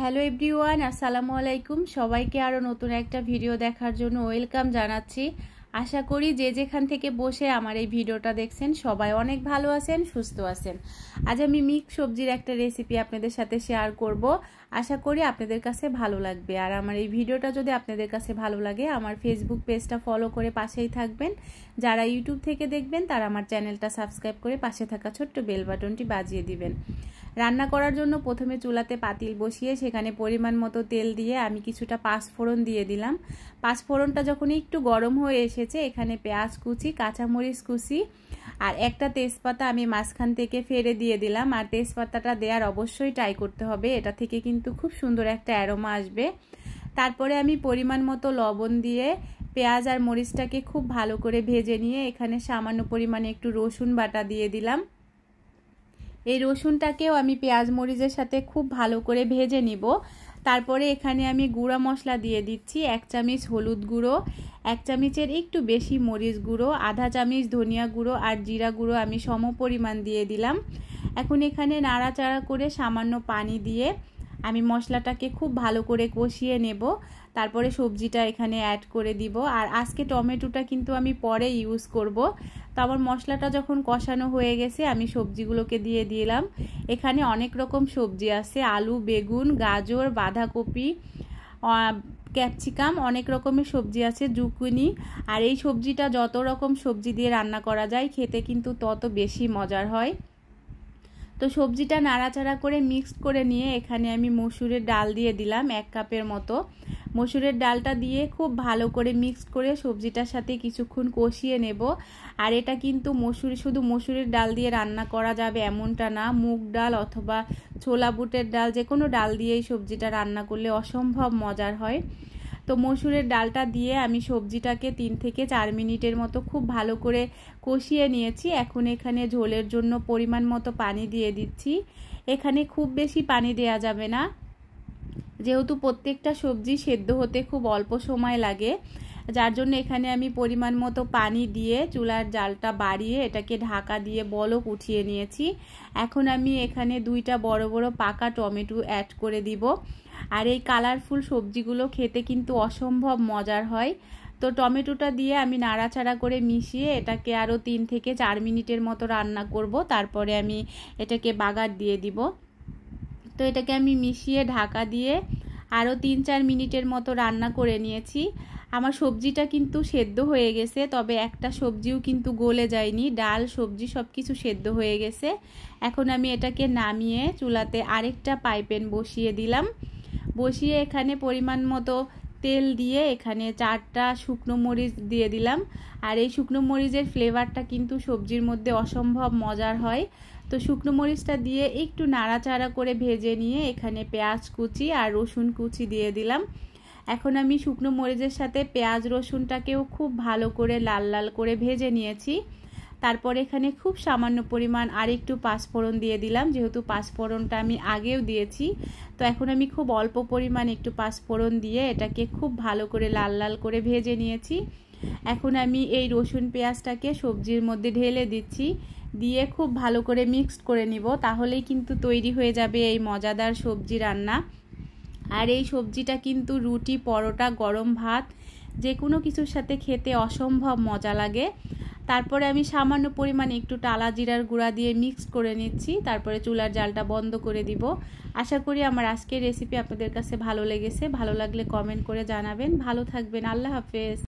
Hello everyone, আসসালামু আলাইকুম। সবাইকে আরও নতুন একটা ভিডিও দেখার জন্য ওয়েলকাম জানাচ্ছি। আশা করি যে যেখান থেকে বসে আমার এই ভিডিওটা দেখছেন সবাই অনেক ভালো আছেন, সুস্থ আছেন। আজ আমি মিক্স সবজির একটা রেসিপি আপনাদের সাথে শেয়ার করব। আশা করি আপনাদের কাছে ভালো লাগবে। আর আমার এই ভিডিওটা যদি আপনাদের কাছে ভালো লাগে আমার ফেসবুক পেজটা ফলো করে পাশেই থাকবেন। যারা ইউটিউব থেকে দেখবেন তারা আমার চ্যানেলটা সাবস্ক্রাইব করে পাশে থাকা ছোট্ট বেল বাটনটি বাজিয়ে দিবেন। রান্না করার জন্য প্রথমে চুলাতে পাতিল বসিয়ে সেখানে পরিমাণ মতো তেল দিয়ে আমি কিছুটা পাঁচফোড়ন দিয়ে দিলাম। পাঁচফোড়নটা যখন একটু গরম হয়ে এসেছে এখানে পেঁয়াজ কুচি, কাঁচামরিচ কুচি আর একটা তেজপাতা আমি মাঝখান থেকে ফেলে দিয়ে দিলাম। আর তেজপাতাটা দেওয়ার অবশ্যই ট্রাই করতে হবে, এটা থেকে কিন্তু খুব সুন্দর একটা অ্যারোমা আসবে। তারপরে আমি পরিমাণ মতো লবণ দিয়ে পেঁয়াজ আর মরিচটাকে খুব ভালো করে ভেজে নিয়ে এখানে সামান্য পরিমাণে একটু রসুন বাটা দিয়ে দিলাম। এই রসুনটাকেও আমি পেঁয়াজ মরিচের সাথে খুব ভালো করে ভেজে নিব। তারপরে এখানে আমি গুঁড়া মশলা দিয়ে দিচ্ছি। 1 চামচ হলুদ গুঁড়ো, 1 চামচের একটু বেশি মরিচ গুঁড়ো, আধা চামচ ধনিয়া গুঁড়ো আর জিরা গুঁড়ো আমি সম পরিমাণ দিয়ে দিলাম। এখন এখানে নাড়াচাড়া করে সামান্য পানি দিয়ে আমি মশলাটাকে খুব ভালো করে কষিয়ে নেব। তারপরে সবজিটা এখানে অ্যাড করে দিব। আর আজকে টমেটোটা কিন্তু আমি পরে ইউজ করব। তো আমার মশলাটা যখন কষানো হয়ে গেছে আমি সবজিগুলোকে দিয়ে দিলাম। এখানে অনেক রকম সবজি আছে, আলু, বেগুন, গাজর, বাঁধাকপি, ক্যাপসিকাম, অনেক রকমের সবজি আছে, জুকুনি। আর এই সবজিটা যত রকম সবজি দিয়ে রান্না করা যায় খেতে কিন্তু তত বেশি মজার হয়। তো সবজিটা নাড়াচাড়া করে মিক্স করে নিয়ে এখানে আমি মসুরের ডাল দিয়ে দিলাম 1 কাপের মতো। মসুরের ডালটা দিয়ে খুব ভালো করে মিক্স করে সবজিটার সাথে কিছুক্ষণ কষিয়ে নেব। আর এটা কিন্তু শুধু মসুরের ডাল দিয়ে রান্না করা যাবে এমনটা না, মুগ ডাল অথবা ছোলা বুটের ডাল যে কোনো ডাল দিয়েই সবজিটা রান্না করলে অসম্ভব মজার হয়। তো মসুরের ডালটা দিয়ে আমি সবজিটাকে 3 থেকে 4 মিনিটের মতো খুব ভালো করে কষিয়ে নিয়েছি। এখন এখানে ঝোলের জন্য পরিমাণ মতো পানি দিয়ে দিচ্ছি। এখানে খুব বেশি পানি দেয়া যাবে না, যেহেতু প্রত্যেকটা সবজি সেদ্ধ হতে খুব অল্প সময় লাগে, যার জন্য এখানে আমি পরিমাণ মতো পানি দিয়ে চুলার জালটা বাড়িয়ে এটাকে ঢাকা দিয়ে বলক উঠিয়ে নিয়েছি। এখন আমি এখানে 2টা বড় বড় পাকা টমেটো অ্যাড করে দিব। আর এই কালারফুল সবজিগুলো খেতে কিন্তু অসম্ভব মজার হয়। তো টমেটোটা দিয়ে আমি নাড়াচাড়া করে মিশিয়ে এটাকে আরও 3 থেকে 4 মিনিটের মতো রান্না করব। তারপরে আমি এটাকে বাগার দিয়ে দিব। তো এটাকে আমি মিশিয়ে ঢাকা দিয়ে আরও 3-4 মিনিটের মতো রান্না করে নিয়েছি। আমার সবজিটা কিন্তু সেদ্ধ হয়ে গেছে, তবে একটা সবজিও কিন্তু গলে যায়নি, ডাল সবজি সব কিছু সেদ্ধ হয়ে গেছে। এখন আমি এটাকে নামিয়ে চুলাতে আরেকটা পাইপ্যান বসিয়ে দিলাম। বসিয়ে এখানে পরিমাণ মতো তেল দিয়ে এখানে 4টা শুকনো মরিচ দিয়ে দিলাম। আর এই শুকনো মরিচের ফ্লেভারটা কিন্তু সবজির মধ্যে অসম্ভব মজার হয়। তো শুকনো মরিচটা দিয়ে একটু নাড়াচাড়া করে ভেজে নিয়ে এখানে পেঁয়াজ কুচি আর রসুন কুচি দিয়ে দিলাম। এখন আমি শুকনো মরিচের সাথে পেঁয়াজ রসুনটাকেও খুব ভালো করে লাল লাল করে ভেজে নিয়েছি। তারপর এখানে খুব সামান্য পরিমাণ আর একটু পাঁচফোড়ন দিয়ে দিলাম, যেহেতু পাঁচফোড়নটা আমি আগেও দিয়েছি। তো এখন আমি খুব অল্প পরিমাণ একটু পাঁচফোড়ন দিয়ে এটাকে খুব ভালো করে লাল লাল করে ভেজে নিয়েছি। এখন আমি এই রসুন পেঁয়াজটাকে সবজির মধ্যে ঢেলে দিচ্ছি, দিয়ে খুব ভালো করে মিক্সড করে নিব। তাহলেই কিন্তু তৈরি হয়ে যাবে এই মজাদার সবজি রান্না। আর এই সবজিটা কিন্তু রুটি, পরোটা, গরম ভাত যে কোনো কিছুর সাথে খেতে অসম্ভব মজা লাগে। তারপরে আমি সামান্য পরিমাণে একটু টালা জিরার গুঁড়া দিয়ে মিক্স করে নিচ্ছি। তারপরে চুলার জালটা বন্ধ করে দিব। আশা করি আমার আজকের রেসিপি আপনাদের কাছে ভালো লেগেছে। ভালো লাগলে কমেন্ট করে জানাবেন। ভালো থাকবেন। আল্লাহ হাফেজ।